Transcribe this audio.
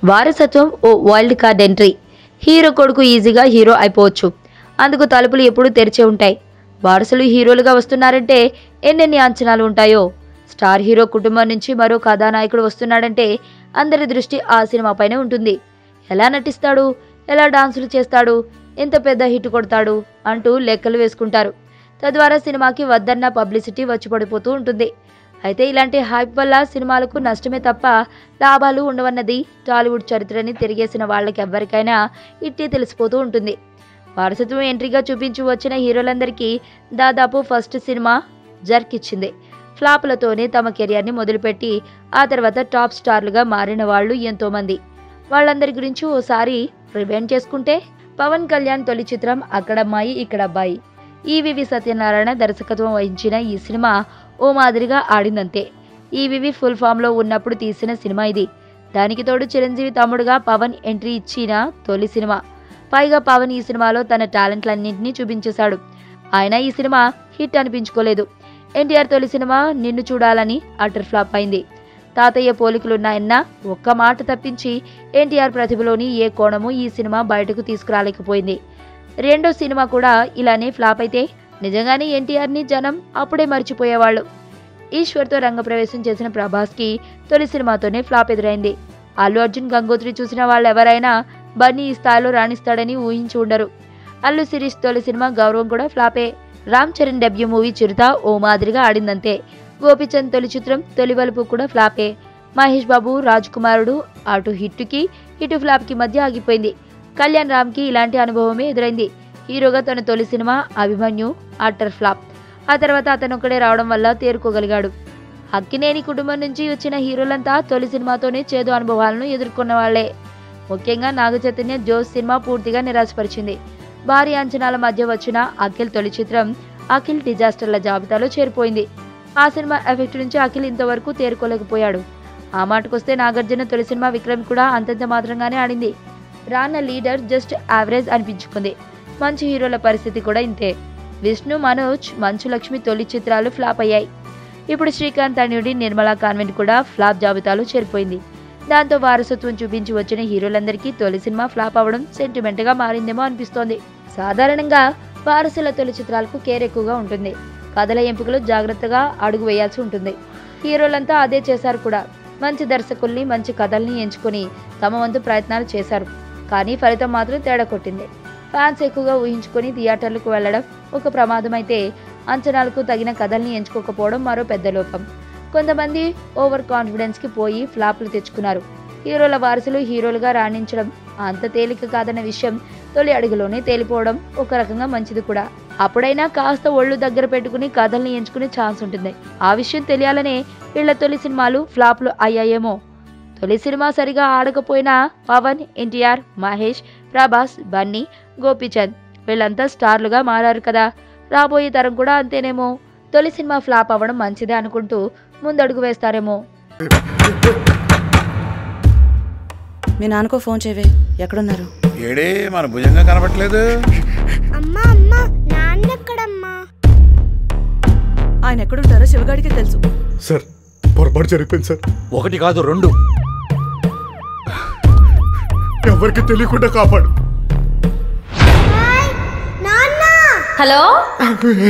వారసత్వం ఓ wild card entry. Hero కొడుకు ఈజీగా హీరో అయిపోవచ్చు. అందుకు తలుపులు ఎప్పుడూ తెరిచే ఉంటాయి. వారసులు హీరోలుగా వస్తున్నారంటే ఎన్నెన్ని అంచనాలు ఉంటాయో. స్టార్ హీరో కుటుంబం నుంచి మరో కథానాయకుడు వస్తున్నాడంటే అందరి దృష్టి ఆ సినిమాపైనే ఉంటుంది. ఎలా నటిస్తాడు, ఎలా డాన్సులు చేస్తాడు, ఎంత పెద్ద హిట్ కొడతాడు అంటూ లెక్కలు వేసుకుంటారు. తద్వారా సినిమాకి వద్దన్న పబ్లిసిటీ వచ్చి పడిపోతూ ఉంటుంది. అయితే ఇలాంటి హైప్ వల్ల సినిమాలకు నష్టమే తప్ప లాభాలు ఉండవన్నది టాలీవుడ్ చరిత్రని తిరిగేసిన వాళ్ళకెవ్వరికైనా ఇట్టే తెలిసిపోతూ ఉంటుంది. వారసత్వం ఎంట్రీగా చూపించి వచ్చిన హీరోలందరికీ దాదాపు ఫస్ట్ సినిమా జర్క్ ఇచ్చింది. ఫ్లాపులతోనే తమ కెరియర్ని మొదలుపెట్టి ఆ తర్వాత టాప్ స్టార్లుగా మారిన వాళ్ళు ఎంతోమంది. వాళ్ళందరి గురించి ఓసారి రివైండ్ చేసుకుంటే, పవన్ కళ్యాణ్ తొలి చిత్రం అక్కడమ్మాయి ఇక్కడబ్బాయి. ఈవివి సత్యనారాయణ దర్శకత్వం వహించిన ఈ సినిమా ఓ మాదిరిగా ఆడిందంతే. ఈవివి ఫుల్ ఫామ్లో ఉన్నప్పుడు తీసిన సినిమా ఇది. దానికి తోడు చిరంజీవి తమ్ముడుగా పవన్ ఎంట్రీ ఇచ్చిన తొలి సినిమా. పైగా పవన్ ఈ సినిమాలో తన టాలెంట్లన్నింటినీ చూపించేశాడు. ఆయన ఈ సినిమా హిట్ అనిపించుకోలేదు. ఎన్టీఆర్ తొలి సినిమా నిన్ను చూడాలని అటర్ ఫ్లాప్ అయింది. తాతయ్య పోలికలున్నాయన్న ఒక్క మాట తప్పించి ఎన్టీఆర్ ప్రతిభలోని ఏ కోణము ఈ సినిమా బయటకు తీసుకురాలేకపోయింది. రెండో సినిమా కూడా ఇలానే ఫ్లాప్ అయితే నిజంగానే ఎన్టీఆర్ని జనం అప్పుడే మర్చిపోయేవాళ్ళు. ఈశ్వర్తో రంగప్రవేశం చేసిన ప్రభాస్కి తొలి సినిమాతోనే ఫ్లాప్ ఎదురైంది. అల్లు అర్జున్, గంగోత్రి చూసిన వాళ్ళెవరైనా బన్నీ ఈ స్థాయిలో రాణిస్తాడని ఊహించి ఉండరు. అల్లు శిరీష్ తొలి సినిమా గౌరవం కూడా ఫ్లాపే. రామ్ చరణ్ డెబ్యూ మూవీ చిరుత ఓ మాదిరిగా ఆడిందంతే. గోపిచంద్ తొలి చిత్రం తొలి వలుపు కూడా ఫ్లాపే. మహేష్ బాబు రాజ్ కుమారుడు అటు హిట్కి ఇటు ఫ్లాప్కి మధ్య ఆగిపోయింది. కళ్యాణ్ రామ్కి ఇలాంటి అనుభవమే ఎదురైంది. హీరోగా తన తొలి సినిమా అభిమన్యు అటర్ ఫ్లాప్. ఆ తర్వాత అతనొక్కడే రావడం వల్ల తేరుకోగలిగాడు. అక్కినేని కుటుంబం నుంచి వచ్చిన హీరోలంతా తొలి సినిమాతోనే చేదు అనుభవాలను ఎదుర్కొన్న వాళ్లే. ముఖ్యంగా నాగచైతన్య జోస్ సినిమా పూర్తిగా నిరాశపరిచింది. భారీ అంచనాల మధ్య వచ్చిన అఖిల్ తొలి చిత్రం అఖిల్ డిజాస్టర్ల జాబితాలో చేరిపోయింది. ఆ సినిమా ఎఫెక్ట్ నుంచి అఖిల్ ఇంతవరకు తేరుకోలేకపోయాడు. ఆ మాటకొస్తే నాగార్జున తొలి సినిమా విక్రమ్ కూడా అంతంత మాత్రంగానే ఆడింది. రాన్న లీడర్ జస్ట్ యావరేజ్ అనిపించుకుంది. మంచి హీరోల పరిస్థితి కూడా ఇంతే. విష్ణు, మనోజ్, మంచు లక్ష్మి తొలి చిత్రాలు ఫ్లాప్ అయ్యాయి. ఇప్పుడు శ్రీకాంత్ తనయుడి నిర్మలా కాన్వెంట్ కూడా ఫ్లాప్ జాబితాలో చేరిపోయింది. దాంతో వారసత్వం చూపించి వచ్చిన హీరోలందరికీ తొలి సినిమా ఫ్లాప్ అవ్వడం సెంటిమెంట్గా మారిందేమో అనిపిస్తోంది. సాధారణంగా వారసుల తొలి చిత్రాలకు కేర్ ఎక్కువగా ఉంటుంది. కథల ఎంపికలు జాగ్రత్తగా అడుగు వేయాల్సి ఉంటుంది. హీరోలంతా అదే చేశారు కూడా. మంచి దర్శకుల్ని, మంచి కథల్ని ఎంచుకొని తమ వంతు ప్రయత్నాలు చేశారు. కానీ ఫలితం మాత్రం తేడా కొట్టింది. ఫ్యాన్స్ ఎక్కువగా ఊహించుకొని థియేటర్లకు వెళ్లడం ఒక ప్రమాదం అయితే, అంచనాలకు తగిన కథల్ని ఎంచుకోకపోవడం మరో పెద్ద లోపం. కొంతమంది ఓవర్ కాన్ఫిడెన్స్కి పోయి ఫ్లాప్లు తెచ్చుకున్నారు. హీరోల వారసులు హీరోలుగా రాణించడం అంత తేలిక కాదన్న విషయం తొలి అడుగులోనే తేలిపోవడం ఒక రకంగా మంచిది కూడా. అప్పుడైనా కాస్త ఒళ్ళు దగ్గర పెట్టుకుని కథల్ని ఎంచుకునే ఛాన్స్ ఉంటుంది. ఆ విషయం తెలియాలనే వీళ్ళ తొలి సినిమాలు ఫ్లాప్లు అయ్యాయేమో. తొలి సినిమా సరిగా ఆడకపోయినా పవన్, ఎన్టీఆర్, మహేష్, ప్రభాస్, బన్నీ, గోపిచంద్ వీళ్ళంతా స్టార్లుగా మారారు కదా. రాబోయే తరం కూడా అంతేనేమో. తొలి సినిమా ఫ్లాప్ అవ్వడం మంచిదే అనుకుంటూ ముందడుగు వేస్తారేమో. మీ నాన్నకో ఫోన్ చేయవే, ఎక్కడున్నారు? ఏడే మన భుజంగా కనబట్లేదు. అమ్మా అమ్మా, నాన్న ఎక్కడమ్మా? ఆయన ఎక్కడుంటారో శివగాడికి తెలుసు. సార్, పొరపాటు జరిగిపోయింది సార్. ఒకటి కాదు, రెండు. ఎవరికి తెలియకుండా కాపాడు. నాన్న. హలో.